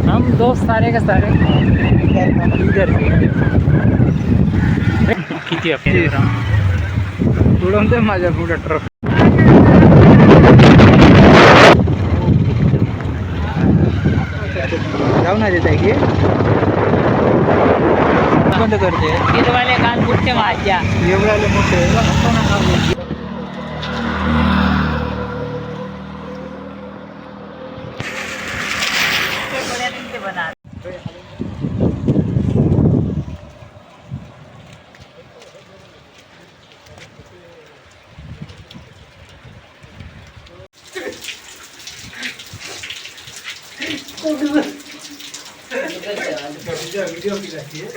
हम दोस्त सारे के सारे इधर के किती आपले उडवते माझ्या पुढे ट्रक जाऊ ना देत आहे की बंद करते हिरवाले कान मोठे भाज्या एवढ्याले मोठे वीडियो की जाती है